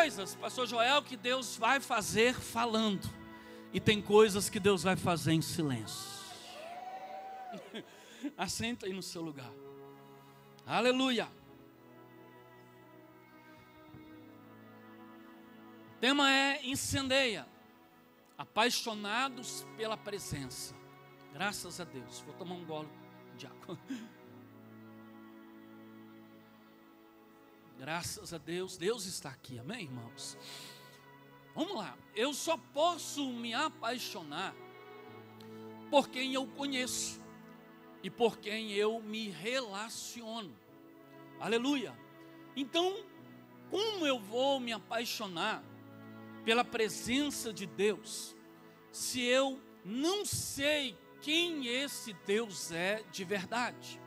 coisas, pastor Joel, que Deus vai fazer falando. E tem coisas que Deus vai fazer em silêncio. Assenta aí no seu lugar. Aleluia. O tema é incendeia. Apaixonados pela presença. Graças a Deus. Vou tomar um gole de água. Graças a Deus. Deus está aqui. Amém, irmãos? Vamos lá. Eu só posso me apaixonar por quem eu conheço e por quem eu me relaciono. Aleluia. Então, como eu vou me apaixonar pela presença de Deus, se eu não sei quem esse Deus é de verdade?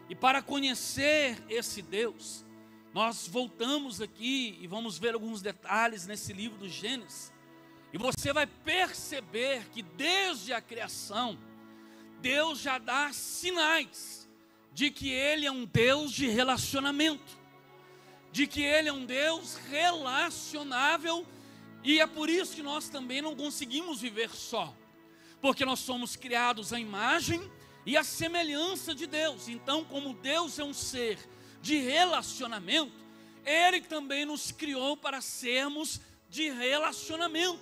E para conhecer esse Deus, nós voltamos aqui e vamos ver alguns detalhes nesse livro do Gênesis. E você vai perceber que desde a criação, Deus já dá sinais de que Ele é um Deus de relacionamento, de que Ele é um Deus relacionável. E é por isso que nós também não conseguimos viver só, porque nós somos criados à imagem e à semelhança de Deus. Então, como Deus é um ser de relacionamento, Ele também nos criou para sermos de relacionamento.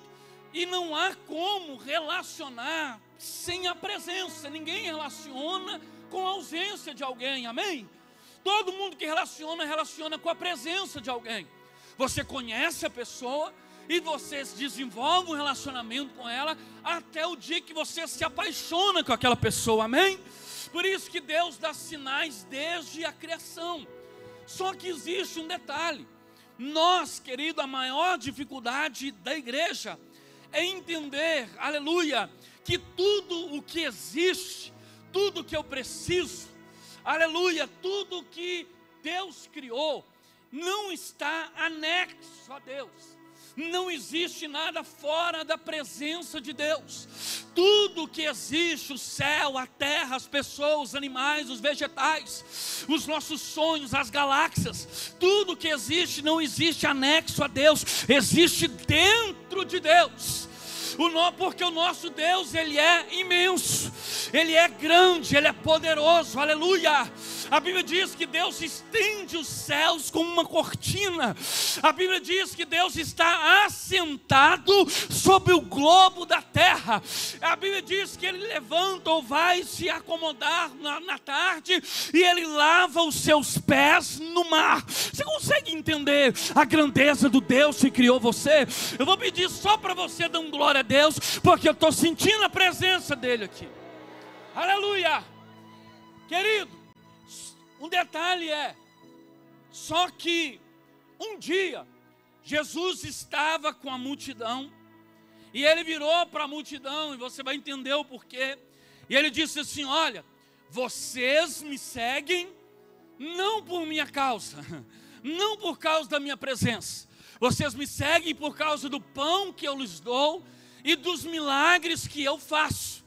E não há como relacionar sem a presença. Ninguém relaciona com a ausência de alguém, amém? Todo mundo que relaciona com a presença de alguém. Você conhece a pessoa e você desenvolve um relacionamento com ela até o dia que você se apaixona com aquela pessoa, amém? Por isso que Deus dá sinais desde a criação. Só que existe um detalhe. Nós, querido, a maior dificuldade da igreja é entender, aleluia, que tudo o que existe, tudo que eu preciso, aleluia, tudo que Deus criou, não está anexo a Deus. Não existe nada fora da presença de Deus. Tudo que existe, o céu, a terra, as pessoas, os animais, os vegetais, os nossos sonhos, as galáxias, tudo que existe não existe anexo a Deus, existe dentro de Deus. Porque o nosso Deus, Ele é imenso, Ele é grande, Ele é poderoso, aleluia. A Bíblia diz que Deus estende os céus como uma cortina. A Bíblia diz que Deus está assentado sobre o globo da terra. A Bíblia diz que Ele levanta ou vai se acomodar na tarde e Ele lava os seus pés no mar. Você consegue entender a grandeza do Deus que criou você? Eu vou pedir só para você dar um glória a Deus, porque eu estou sentindo a presença dEle aqui. Aleluia. Querido, um detalhe é, só que um dia, Jesus estava com a multidão, e Ele virou para a multidão, e você vai entender o porquê, e Ele disse assim: olha, vocês me seguem, não por minha causa, não por causa da minha presença, vocês me seguem por causa do pão que eu lhes dou, e dos milagres que eu faço.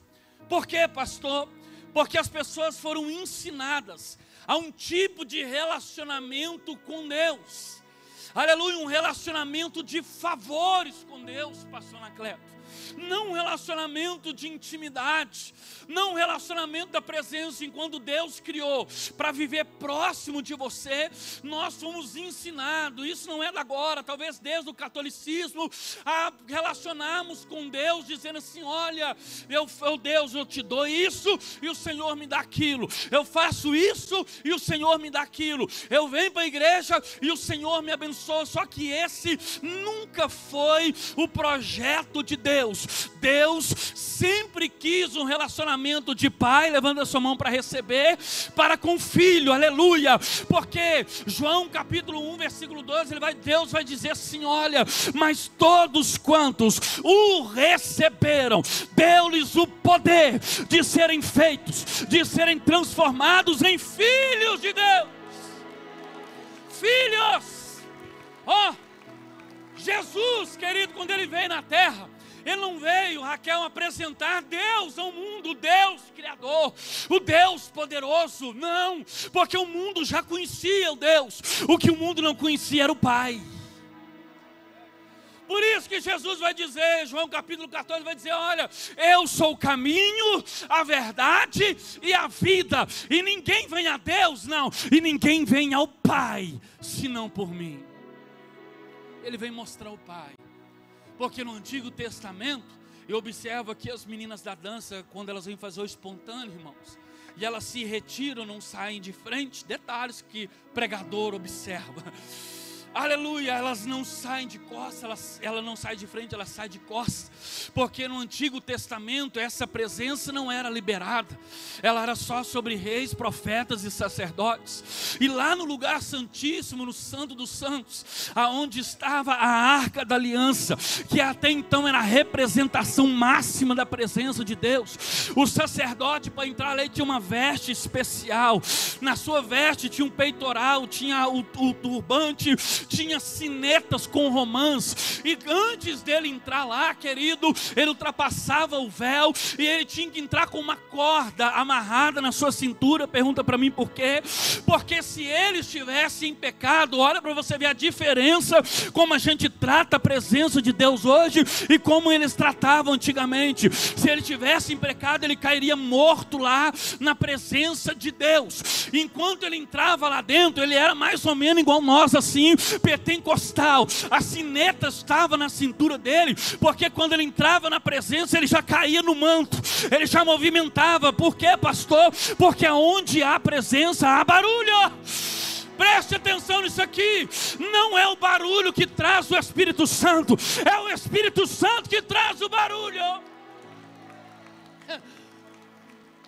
Por quê, pastor? Porque as pessoas foram ensinadas a um tipo de relacionamento com Deus, aleluia, um relacionamento de favores com Deus, pastor Anacleto. Não um relacionamento de intimidade, não um relacionamento da presença. Enquanto Deus criou para viver próximo de você, nós fomos ensinados, isso não é da agora, talvez desde o catolicismo, a relacionarmos com Deus, dizendo assim: olha, Deus, eu te dou isso e o Senhor me dá aquilo, eu faço isso e o Senhor me dá aquilo, eu venho para a igreja e o Senhor me abençoa. Só que esse nunca foi o projeto de Deus. Deus sempre quis um relacionamento de pai, levanta a sua mão para receber, para com filho, aleluia. Porque João capítulo 1 versículo 12, Deus vai dizer assim: olha, mas todos quantos o receberam, deu-lhes o poder de serem feitos, de serem transformados em filhos de Deus. Filhos. Ó, Jesus, querido, quando Ele veio na terra, Ele não veio, Raquel, apresentar Deus ao mundo, o Deus Criador, o Deus poderoso. Não, porque o mundo já conhecia o Deus. O que o mundo não conhecia era o Pai. que Jesus vai dizer, João capítulo 14 vai dizer, olha, eu sou o caminho, a verdade e a vida, e ninguém vem a Deus, não, e ninguém vem ao Pai, senão por mim. Ele vem mostrar o Pai, porque no Antigo Testamento, eu observo aqui as meninas da dança, quando elas vêm fazer o espontâneo, irmãos, e elas se retiram, não saem de frente, detalhes que pregador observa. Aleluia, elas não saem de costas, ela não sai de frente, ela sai de costas, porque no Antigo Testamento essa presença não era liberada, ela era só sobre reis, profetas e sacerdotes. E lá no lugar santíssimo, no Santo dos Santos, aonde estava a Arca da Aliança, que até então era a representação máxima da presença de Deus, o sacerdote para entrar ali tinha uma veste especial, na sua veste tinha um peitoral, tinha o turbante, tinha sinetas com romãs, e antes dele entrar lá, querido, ele ultrapassava o véu, e ele tinha que entrar com uma corda amarrada na sua cintura. Pergunta para mim por quê? Porque se ele estivesse em pecado, olha para você ver a diferença, como a gente trata a presença de Deus hoje, e como eles tratavam antigamente. Se ele estivesse em pecado, ele cairia morto lá, na presença de Deus. Enquanto ele entrava lá dentro, ele era mais ou menos igual nós assim, pentecostal, a sineta estava na cintura dele, porque quando ele entrava na presença, ele já caía no manto, ele já movimentava. Por quê, pastor? Porque onde há presença, há barulho. Preste atenção nisso aqui, não é o barulho que traz o Espírito Santo, é o Espírito Santo que traz o barulho.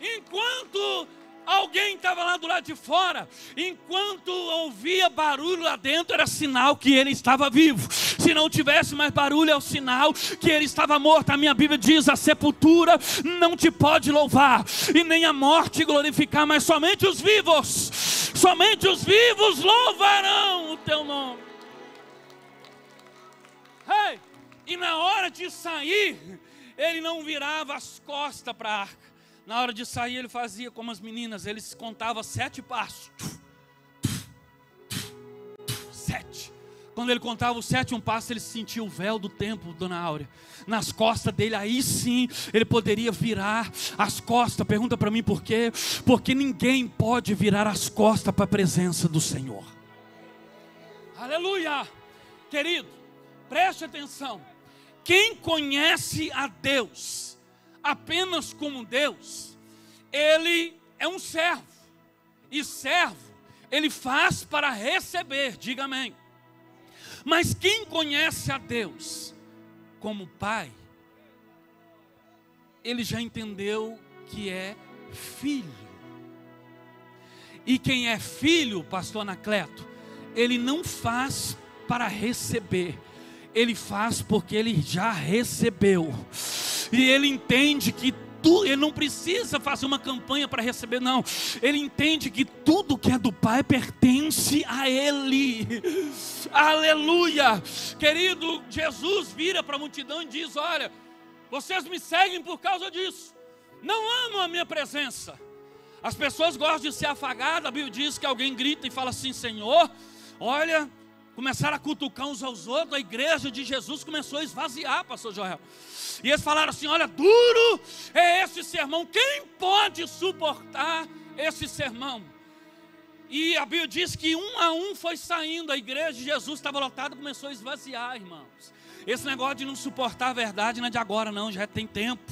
Enquanto alguém estava lá do lado de fora, enquanto ouvia barulho lá dentro, era sinal que ele estava vivo. Se não tivesse mais barulho, é o sinal que ele estava morto. A minha Bíblia diz: a sepultura não te pode louvar, e nem a morte glorificar, mas somente os vivos louvarão o teu nome. Hey, e na hora de sair, ele não virava as costas para a arca. Na hora de sair, ele fazia como as meninas, ele contava 7 passos. 7. Quando ele contava o 7º passo, ele sentia o véu do templo, dona Áurea, nas costas dele. Aí sim, ele poderia virar as costas. Pergunta para mim por quê? Porque ninguém pode virar as costas para a presença do Senhor. Aleluia! Querido, preste atenção. Quem conhece a Deus apenas como Deus, ele é um servo, e servo, ele faz para receber, diga amém. Mas quem conhece a Deus como Pai, ele já entendeu que é filho. E quem é filho, pastor Anacleto, ele não faz para receber, ele faz porque ele já recebeu. E ele entende que ele não precisa fazer uma campanha para receber, não. Ele entende que tudo que é do Pai pertence a Ele. Aleluia! Querido, Jesus vira para a multidão e diz: olha, vocês me seguem por causa disso, não amam a minha presença. As pessoas gostam de ser afagadas. A Bíblia diz que alguém grita e fala assim: Senhor, olha, começaram a cutucar uns aos outros. A igreja de Jesus começou a esvaziar, pastor Joel. E eles falaram assim: olha, duro é esse sermão, quem pode suportar esse sermão? E a Bíblia diz que um a um foi saindo. A igreja de Jesus estava lotada, começou a esvaziar, irmãos. Esse negócio de não suportar a verdade não é de agora não, já tem tempo.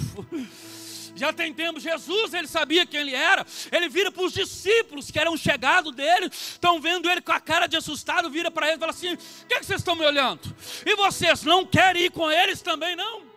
Já tem tempo. Jesus, ele sabia quem ele era. Ele vira para os discípulos que eram chegados dele, estão vendo ele com a cara de assustado, vira para eles e fala assim: o que vocês estão me olhando? E vocês não querem ir com eles também não?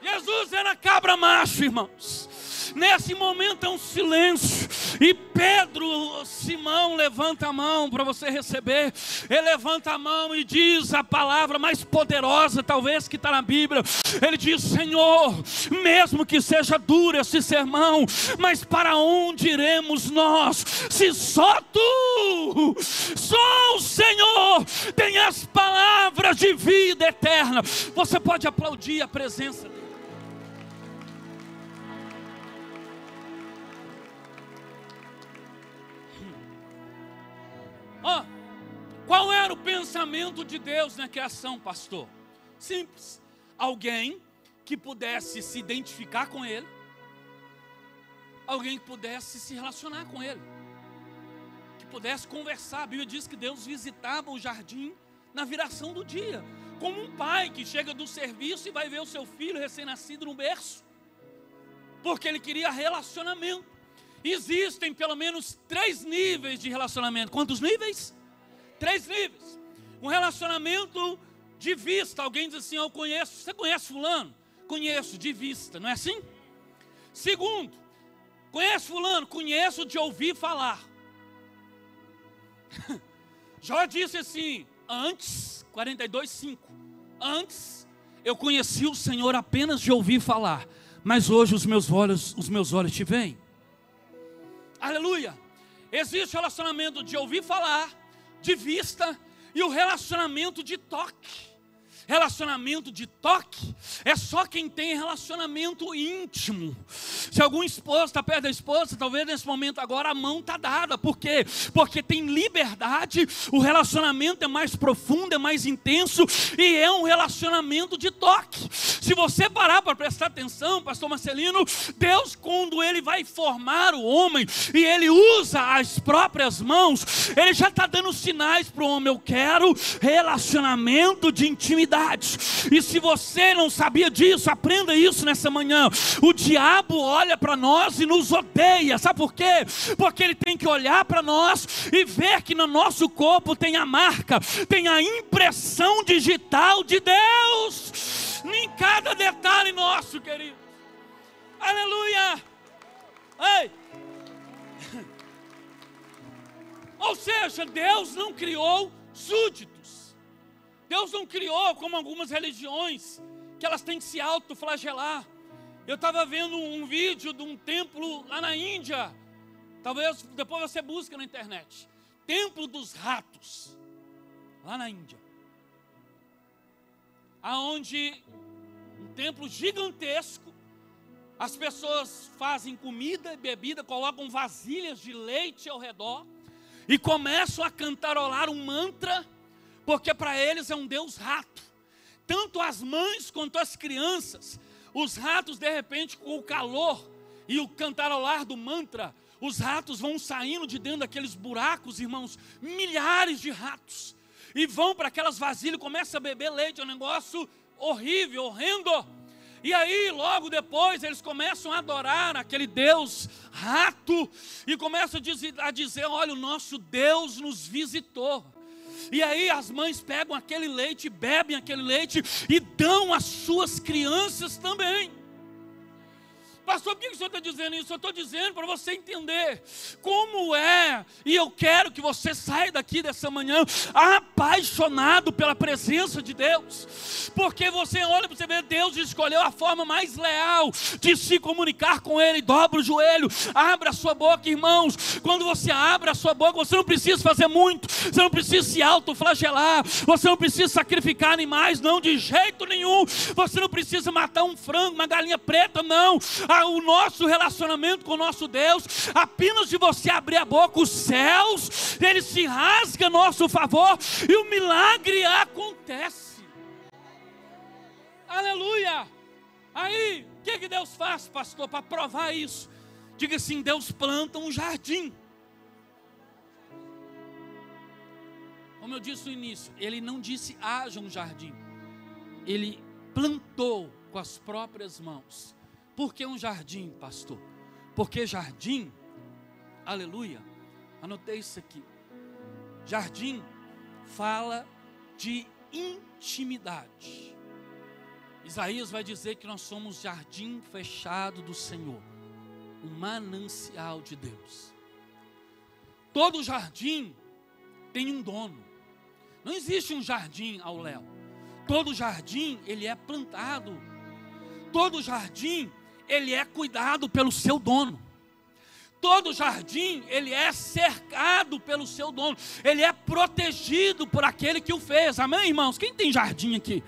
Jesus era cabra macho, irmãos. Nesse momento é um silêncio. E Pedro, Simão, levanta a mão para você receber. Ele levanta a mão e diz a palavra mais poderosa talvez que está na Bíblia. Ele diz: Senhor, mesmo que seja duro esse sermão, mas para onde iremos nós, se só Tu, só o Senhor tem as palavras de vida eterna? Você pode aplaudir a presença dele. Qual era o pensamento de Deus na criação, pastor? Simples. Alguém que pudesse se identificar com Ele, alguém que pudesse se relacionar com Ele, que pudesse conversar. A Bíblia diz que Deus visitava o jardim na viração do dia, como um pai que chega do serviço e vai ver o seu filho recém-nascido no berço, porque ele queria relacionamento. Existem pelo menos 3 níveis de relacionamento. Quantos níveis? 3 níveis. Um relacionamento de vista. Alguém diz assim: eu conheço. Você conhece fulano? Conheço de vista, não é assim? Segundo, conhece fulano? Conheço de ouvir falar. Jó disse assim, antes, 42:5, antes eu conheci o Senhor apenas de ouvir falar, mas hoje os meus olhos te veem. Aleluia. Existe o relacionamento de ouvir falar, de vista, e o relacionamento de toque. Relacionamento de toque é só quem tem relacionamento íntimo. Se algum esposo está perto da esposa, talvez nesse momento agora a mão está dada. Por quê? Porque tem liberdade, o relacionamento é mais profundo, é mais intenso, e é um relacionamento de toque. Se você parar para prestar atenção, pastor Marcelino, Deus, quando Ele vai formar o homem e Ele usa as próprias mãos, Ele já está dando sinais para o homem: eu quero relacionamento de intimidade. E se você não sabia disso, aprenda isso nessa manhã. O diabo olha para nós e nos odeia. Sabe por quê? Porque ele tem que olhar para nós e ver que no nosso corpo tem a marca, tem a impressão digital de Deus em cada detalhe nosso, querido. Aleluia. Ei. Ou seja, Deus não criou súditos. Deus não criou como algumas religiões, que elas têm que se autoflagelar. Eu estava vendo um vídeo de um templo lá na Índia. Talvez depois você busque na internet. Templo dos ratos, lá na Índia. Aonde um templo gigantesco, as pessoas fazem comida e bebida, colocam vasilhas de leite ao redor e começam a cantarolar um mantra, porque para eles é um Deus rato. Tanto as mães quanto as crianças. Os ratos, de repente, com o calor e o cantarolar do mantra, os ratos vão saindo de dentro daqueles buracos, irmãos. Milhares de ratos. E vão para aquelas vasilhas e começam a beber leite. É um negócio horrível, horrendo. E aí, logo depois, eles começam a adorar aquele Deus rato. E começam a dizer: olha, o nosso Deus nos visitou. E aí as mães pegam aquele leite, bebem aquele leite e dão às suas crianças também. Pastor, por que o senhor está dizendo isso? Eu estou dizendo para você entender como é. E eu quero que você saia daqui dessa manhã apaixonado pela presença de Deus. Porque você olha para você ver, Deus escolheu a forma mais leal de se comunicar com Ele. Dobra o joelho, abra a sua boca, irmãos. Quando você abre a sua boca, você não precisa fazer muito. Você não precisa se autoflagelar. Você não precisa sacrificar animais, não, de jeito nenhum. Você não precisa matar um frango, uma galinha preta, não. O nosso relacionamento com o nosso Deus, apenas de você abrir a boca, os céus, Ele se rasga a nosso favor e o milagre acontece. Aleluia. Aí, o que Deus faz, pastor, para provar isso? Diga assim: Deus planta um jardim. Como eu disse no início, Ele não disse haja um jardim. Ele plantou com as próprias mãos. Por que um jardim, pastor? Porque jardim, aleluia, anotei isso aqui. Jardim fala de intimidade. Isaías vai dizer que nós somos jardim fechado do Senhor, um manancial de Deus. Todo jardim tem um dono. Não existe um jardim ao léu. Todo jardim, ele é plantado. Todo jardim, ele é cuidado pelo seu dono. Todo jardim, ele é cercado pelo seu dono. Ele é protegido por aquele que o fez. Amém, irmãos? Quem tem jardim aqui?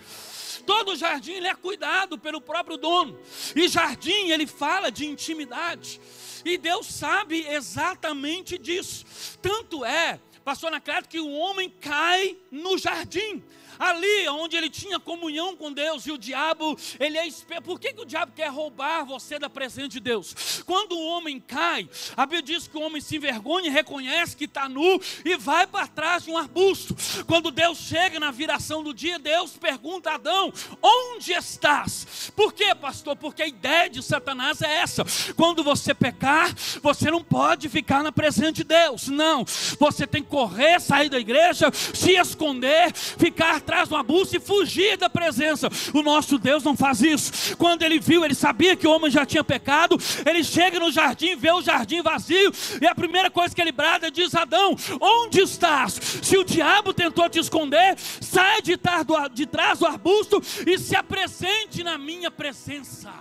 Todo jardim, ele é cuidado pelo próprio dono. E jardim, ele fala de intimidade. E Deus sabe exatamente disso. Tanto é, pastor Anacleto, que o homem cai no jardim. Ali onde ele tinha comunhão com Deus, e o diabo, ele é esperto. Por que o diabo quer roubar você da presença de Deus? Quando o homem cai, a Bíblia diz que o homem se envergonha, reconhece que está nu e vai para trás de um arbusto. Quando Deus chega na viração do dia, Deus pergunta a Adão: onde estás? Por quê, pastor? Porque a ideia de Satanás é essa: quando você pecar, você não pode ficar na presença de Deus. Não, você tem que correr, sair da igreja, se esconder, ficar atrás de um arbusto e fugir da presença. O nosso Deus não faz isso. Quando ele viu, ele sabia que o homem já tinha pecado, ele chega no jardim, vê o jardim vazio, e a primeira coisa que ele brada, diz: Adão, onde estás? Se o diabo tentou te esconder, sai de trás do arbusto e se apresente na minha presença.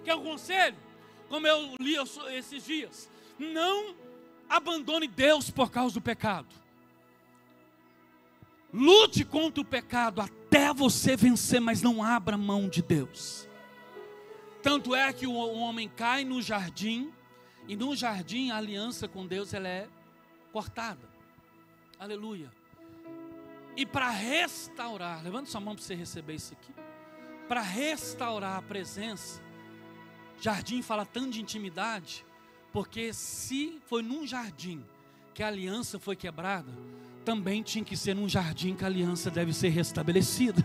Quer um conselho? Como eu li esses dias: não abandone Deus por causa do pecado. Lute contra o pecado até você vencer, mas não abra mão de Deus. Tanto é que o homem cai no jardim, e no jardim a aliança com Deus ela é cortada. Aleluia. E para restaurar, levanta sua mão para você receber isso aqui. Para restaurar a presença, jardim fala tanto de intimidade, porque se foi num jardim que a aliança foi quebrada, também tinha que ser num jardim que a aliança deve ser restabelecida.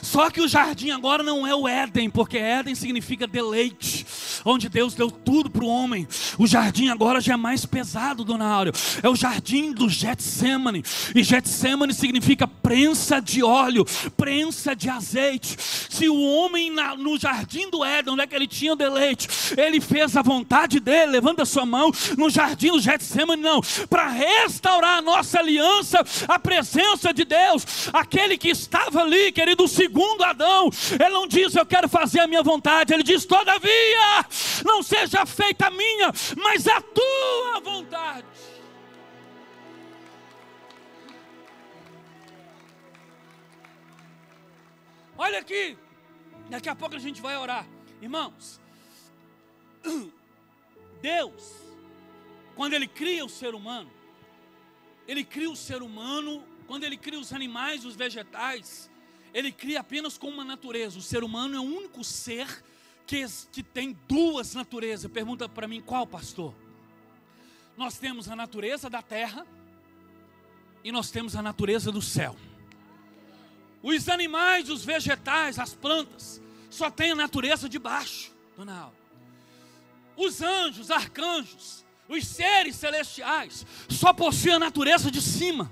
Só que o jardim agora não é o Éden, porque Éden significa deleite, onde Deus deu tudo para o homem. O jardim agora já é mais pesado, dona Áurea. É o jardim do Getsemane. E Getsemane significa prensa de óleo, prensa de azeite. Se o homem no jardim do Éden, onde é que ele tinha o deleite, ele fez a vontade dele, levanta a sua mão. No jardim do Getsemane não. Para restaurar a nossa aliança, a presença de Deus, aquele que estava ali, querido, o segundo Adão, ele não diz: eu quero fazer a minha vontade, ele diz: todavia, não seja feita a minha, mas a tua vontade. Olha aqui, daqui a pouco a gente vai orar. Irmãos, Deus, quando Ele cria o ser humano, Ele cria o ser humano, quando Ele cria os animais, os vegetais, Ele cria apenas com uma natureza. O ser humano é o único ser que tem duas naturezas. Pergunta para mim: qual, pastor? Nós temos a natureza da terra e nós temos a natureza do céu. Os animais, os vegetais, as plantas, só têm a natureza de baixo, dona Alva. Os anjos, arcanjos, os seres celestiais só possuem a natureza de cima.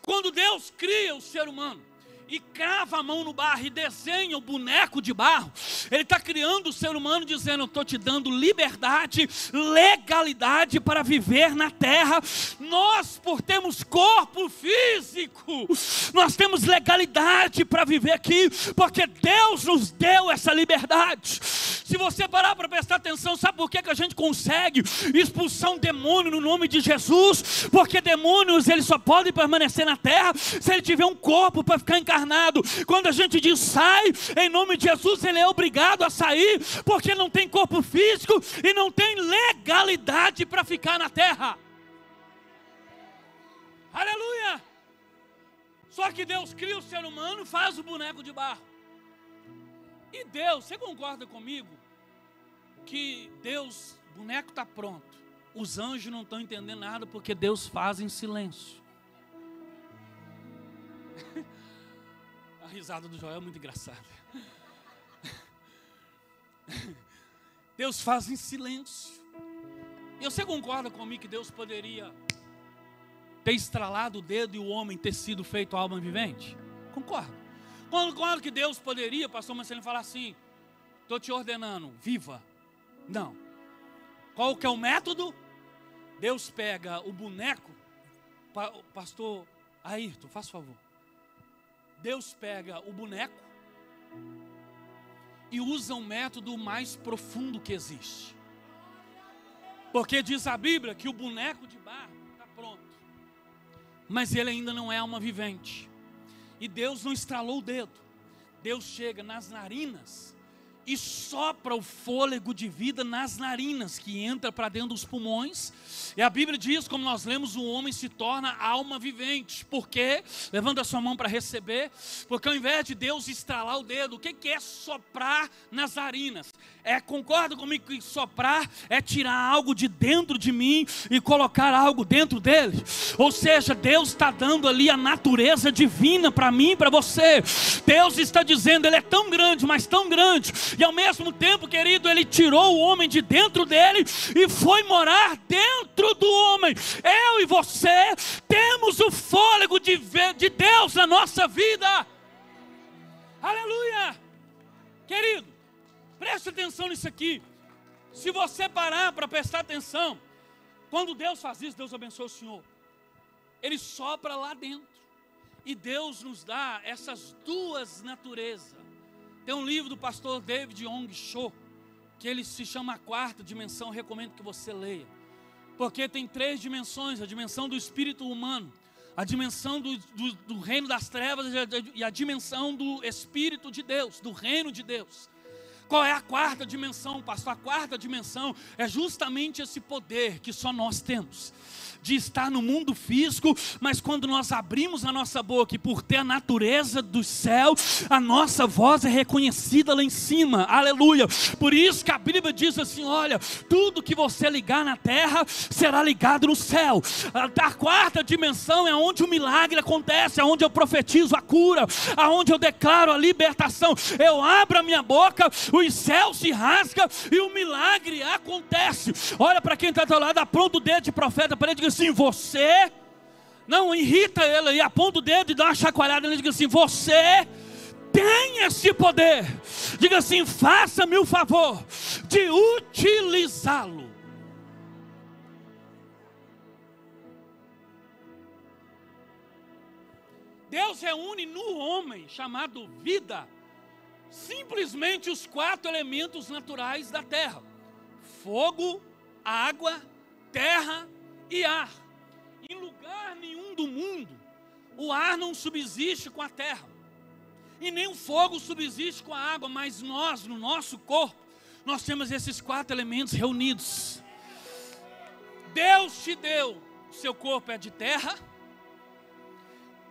Quando Deus cria o ser humano e crava a mão no barro e desenha o boneco de barro, Ele está criando o ser humano dizendo: eu estou te dando liberdade, legalidade para viver na terra. Nós, por termos corpo físico, nós temos legalidade para viver aqui, porque Deus nos deu essa liberdade. Se você parar para prestar atenção, sabe por que a gente consegue expulsar um demônio no nome de Jesus? Porque demônios, eles só podem permanecer na terra se ele tiver um corpo para ficar encarnado. Quando a gente diz sai, em nome de Jesus, ele é obrigado a sair, porque não tem corpo físico e não tem legalidade para ficar na terra. Aleluia! Só que Deus cria o ser humano, faz o boneco de barro. E Deus, você concorda comigo que Deus, o boneco está pronto, os anjos não estão entendendo nada, porque Deus faz em silêncio. A risada do Joel é muito engraçada. Deus faz em silêncio. E você concorda comigo que Deus poderia ter estralado o dedo e o homem ter sido feito alma vivente? Concordo. Concordo que Deus poderia, pastor Marcelino, falar assim: estou te ordenando, viva. Não. Qual que é o método? Deus pega o boneco, pastor Ayrton, faz favor. Deus pega o boneco e usa um método mais profundo que existe. Porque diz a Bíblia que o boneco de barro está pronto, mas ele ainda não é alma vivente. E Deus não estralou o dedo. Deus chega nas narinas e sopra o fôlego de vida nas narinas, que entra para dentro dos pulmões. E a Bíblia diz, como nós lemos, o homem se torna alma vivente. Por quê? Levanta a sua mão para receber. Porque ao invés de Deus estralar o dedo, o que é soprar nas narinas? Concorda comigo que soprar é tirar algo de dentro de mim e colocar algo dentro dele? Ou seja, Deus está dando ali a natureza divina para mim e para você. Deus está dizendo, Ele é tão grande, mas tão grande, e ao mesmo tempo, querido, Ele tirou o homem de dentro dele e foi morar dentro do homem. Eu e você temos o fôlego de Deus na nossa vida. Aleluia! Querido, preste atenção nisso aqui. Se você parar para prestar atenção, quando Deus faz isso, Deus abençoa o Senhor. Ele sopra lá dentro. E Deus nos dá essas duas naturezas. Tem um livro do pastor David Yong Cho, que ele se chama A Quarta Dimensão. Eu recomendo que você leia. Porque tem 3 dimensões: a dimensão do espírito humano, a dimensão do reino das trevas e a dimensão do Espírito de Deus, do reino de Deus. Qual é a quarta dimensão, pastor? A quarta dimensão é justamente esse poder que só nós temos, de estar no mundo físico, mas quando nós abrimos a nossa boca e por ter a natureza do céu, a nossa voz é reconhecida lá em cima, aleluia. Por isso que a Bíblia diz assim, olha, tudo que você ligar na terra, será ligado no céu. A quarta dimensão é onde o milagre acontece, é onde eu profetizo a cura, aonde eu declaro a libertação. Eu abro a minha boca, os céus se rasgam e o milagre acontece. Olha para quem está ao teu lado, apronta o dedo de profeta para ele, diga assim, você, não irrita ele e aponta o dedo e dá uma chacoalhada nele, diga assim, você tem esse poder. Diga assim, faça-me o favor de utilizá-lo. Deus reúne no homem, chamado vida, simplesmente os 4 elementos naturais da terra: fogo, água, terra e ar. Em lugar nenhum do mundo, o ar não subsiste com a terra, e nem o fogo subsiste com a água, mas nós, no nosso corpo, nós temos esses 4 elementos reunidos. Deus te deu, seu corpo é de terra,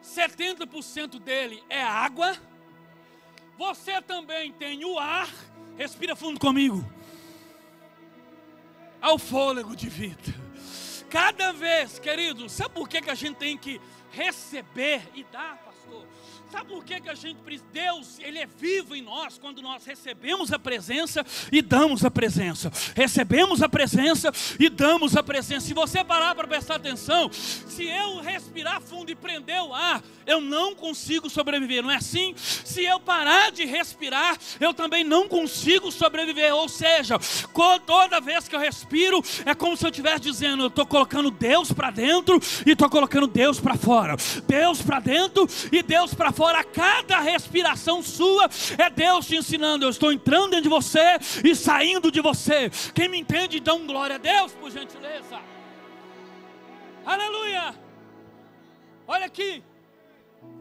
70% dele é água, você também tem o ar, respira fundo comigo, ao fôlego de vida. Cada vez, querido, sabe por que a gente tem que receber e dar, pastor? Sabe por que a gente precisa? Deus, Ele é vivo em nós quando nós recebemos a presença e damos a presença. Recebemos a presença e damos a presença. Se você parar para prestar atenção, se eu respirar fundo e prender o ar, eu não consigo sobreviver, não é assim? Se eu parar de respirar, eu também não consigo sobreviver. Ou seja, toda vez que eu respiro, é como se eu estivesse dizendo, eu estou colocando Deus para dentro e estou colocando Deus para fora. Deus para dentro e Deus para fora. A cada respiração sua é Deus te ensinando, eu estou entrando dentro de você e saindo de você. Quem me entende, dá glória a Deus, por gentileza. Aleluia. Olha aqui,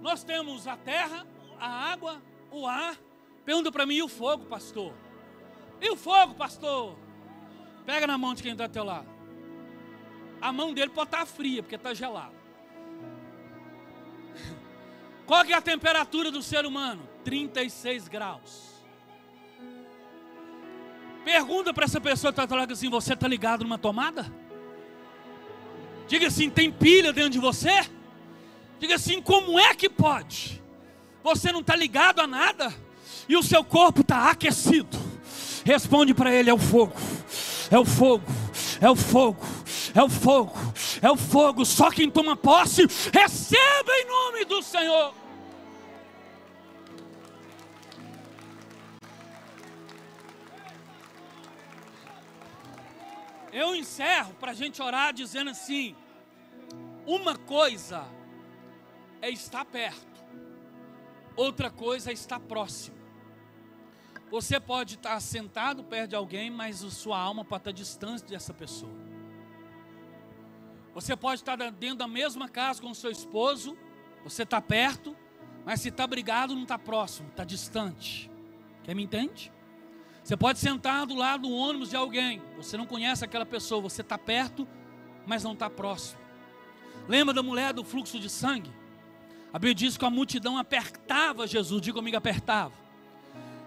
nós temos a terra, a água, o ar. Pergunta para mim, e o fogo, pastor? E o fogo, pastor? Pega na mão de quem está ao teu lado. A mão dele pode estar fria, porque está gelada. Qual que é a temperatura do ser humano? 36 graus. Pergunta para essa pessoa que está falando assim, você está ligado numa tomada? Diga assim, tem pilha dentro de você? Diga assim, como é que pode? Você não está ligado a nada e o seu corpo está aquecido. Responde para ele, é o fogo. É o fogo. É o fogo. É o fogo, é o fogo. Só quem toma posse, receba em nome do Senhor. Eu encerro para a gente orar dizendo assim, uma coisa é estar perto, outra coisa é estar próximo. Você pode estar sentado perto de alguém, mas a sua alma pode estar distante dessa pessoa. Você pode estar dentro da mesma casa com o seu esposo, você está perto, mas se está brigado não está próximo, está distante. Quem me entende? Você pode sentar do lado do ônibus de alguém, você não conhece aquela pessoa, você está perto, mas não está próximo. Lembra da mulher do fluxo de sangue? A Bíblia diz que a multidão apertava Jesus, diga comigo, apertava.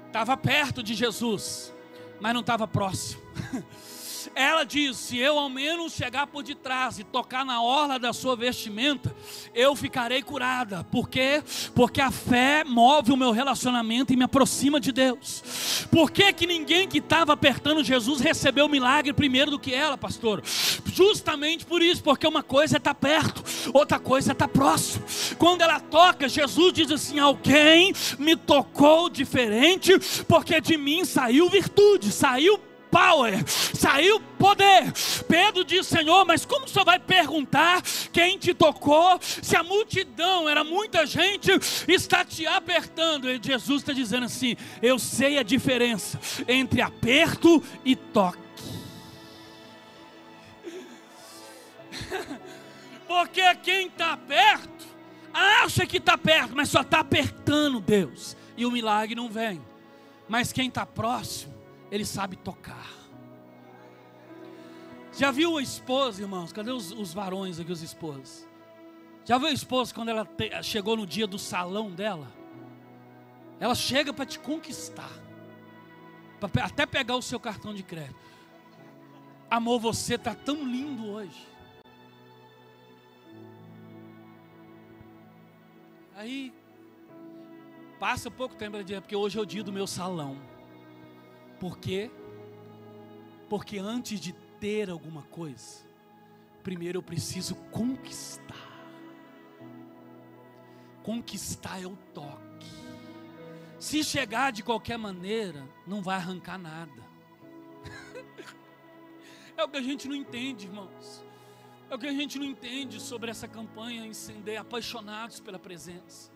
Estava perto de Jesus, mas não estava próximo. Ela diz, se eu ao menos chegar por detrás e tocar na orla da sua vestimenta, eu ficarei curada. Por quê? Porque a fé move o meu relacionamento e me aproxima de Deus. Por que que ninguém que estava apertando Jesus recebeu o milagre primeiro do que ela, pastor? Justamente por isso, porque uma coisa é estar perto, outra coisa é estar próximo. Quando ela toca, Jesus diz assim, alguém me tocou diferente, porque de mim saiu virtude, saiu power, saiu poder. Pedro diz, Senhor, mas como o Senhor vai perguntar quem te tocou, se a multidão, era muita gente, está te apertando? E Jesus está dizendo assim, eu sei a diferença entre aperto e toque. Porque quem está perto, acha que está perto, mas só está apertando Deus, e o milagre não vem. Mas quem está próximo, ele sabe tocar. Já viu a esposa, irmãos? Cadê os varões aqui, os esposos? Já viu a esposa quando ela chegou no dia do salão dela? Ela chega para te conquistar, para até pegar o seu cartão de crédito. Amor, você está tão lindo hoje. Aí passa pouco tempo, ela diz, porque hoje é o dia do meu salão. Por quê? Porque antes de ter alguma coisa, primeiro eu preciso conquistar. Conquistar é o toque. Se chegar de qualquer maneira, não vai arrancar nada. É o que a gente não entende, irmãos. É o que a gente não entende sobre essa campanha Incender, apaixonados pela presença.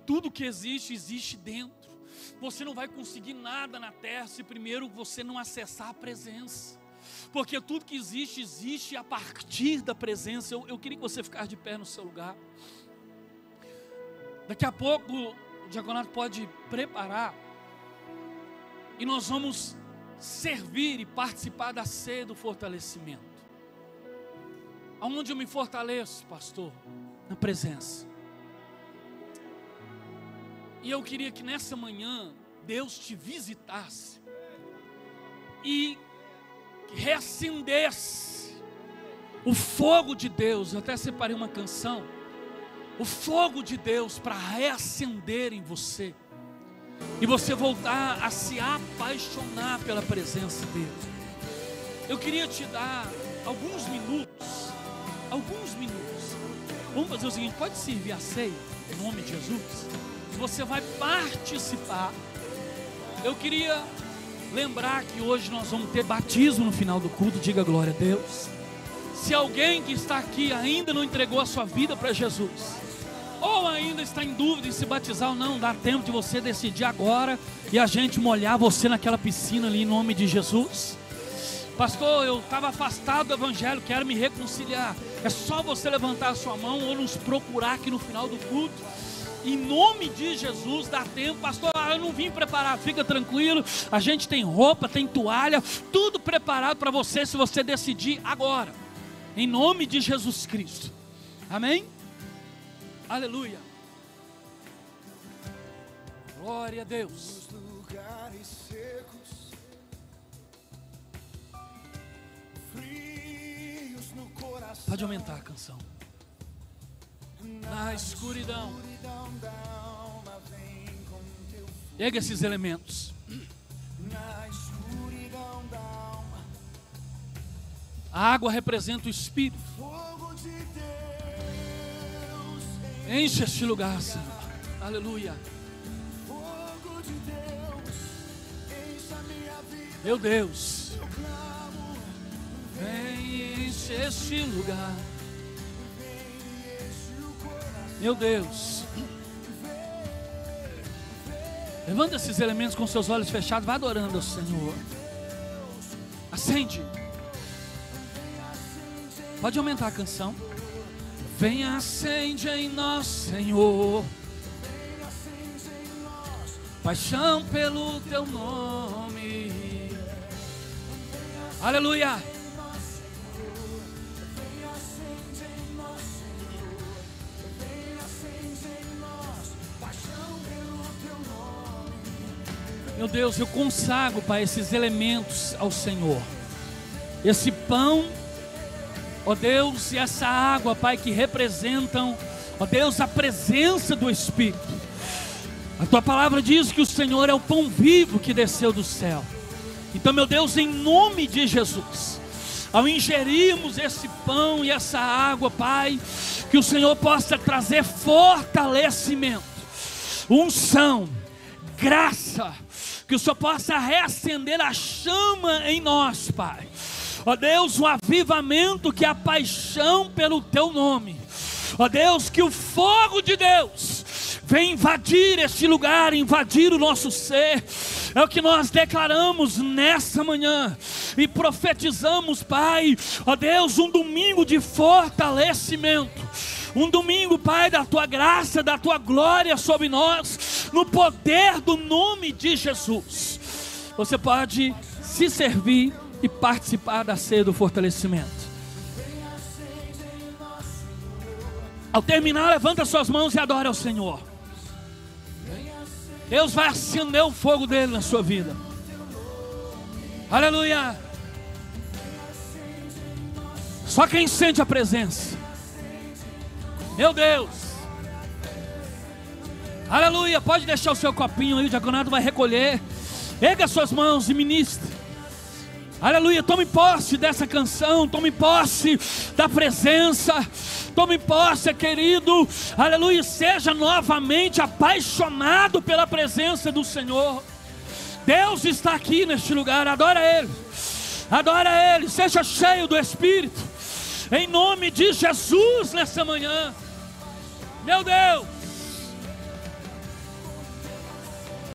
Tudo que existe, existe dentro. Você não vai conseguir nada na terra se primeiro você não acessar a presença. Porque tudo que existe, existe a partir da presença. Eu queria que você ficasse de pé no seu lugar. Daqui a pouco o diaconato pode preparar. E nós vamos servir e participar da ceia do fortalecimento. Aonde eu me fortaleço, pastor? Na presença. E eu queria que nessa manhã Deus te visitasse e reacendesse o fogo de Deus. Eu até separei uma canção, o fogo de Deus para reacender em você e você voltar a se apaixonar pela presença dele. Eu queria te dar alguns minutos. Vamos fazer o seguinte, pode servir a ceia em nome de Jesus. Você vai participar. Eu queria lembrar que hoje nós vamos ter batismo no final do culto. Diga glória a Deus. Se alguém que está aqui ainda não entregou a sua vida para Jesus, ou ainda está em dúvida em se batizar ou não, dá tempo de você decidir agora e a gente molhar você naquela piscina ali em nome de Jesus. Pastor, eu estava afastado do evangelho, quero me reconciliar. É só você levantar a sua mão ou nos procurar aqui no final do culto. Em nome de Jesus, dá tempo. Pastor, eu não vim preparado, fica tranquilo. A gente tem roupa, tem toalha, tudo preparado para você, se você decidir agora. Em nome de Jesus Cristo. Amém? Aleluia. Glória a Deus. Pode aumentar a canção. Na escuridão. Pega esses elementos. A água representa o Espírito. Enche este lugar, Senhor. Aleluia. Meu Deus. Vem, enche este lugar. Meu Deus. Levanta esses elementos com seus olhos fechados. Vai adorando ao Senhor. Acende. Pode aumentar a canção. Vem, acende em nós, Senhor. paixão pelo teu nome. Aleluia. Meu Deus, eu consagro, Pai, esses elementos ao Senhor. Esse pão, ó Deus, e essa água, Pai, que representam, ó Deus, a presença do Espírito. A Tua palavra diz que o Senhor é o pão vivo que desceu do céu. Então, meu Deus, em nome de Jesus, ao ingerirmos esse pão e essa água, Pai, que o Senhor possa trazer fortalecimento, unção, graça, que o Senhor possa reacender a chama em nós, Pai. Ó Deus, um avivamento que é a paixão pelo Teu nome. Ó Deus, que o fogo de Deus vem invadir este lugar, invadir o nosso ser. É o que nós declaramos nessa manhã e profetizamos, Pai. Ó Deus, um domingo de fortalecimento, um domingo, Pai, da Tua graça, da Tua glória sobre nós, no poder do nome de Jesus. Você pode se servir e participar da ceia do fortalecimento. Ao terminar, levanta suas mãos e adora ao Senhor. Deus vai acender o fogo dele na sua vida. Aleluia. Só quem sente a presença. Meu Deus. Aleluia. Pode deixar o seu copinho aí, o diaconato vai recolher. Erga suas mãos e ministre. Aleluia. Tome posse dessa canção. Tome posse da presença. Tome posse, querido. Aleluia. Seja novamente apaixonado pela presença do Senhor. Deus está aqui neste lugar. Adora Ele. Adora Ele. Seja cheio do Espírito. Em nome de Jesus nessa manhã. Meu Deus.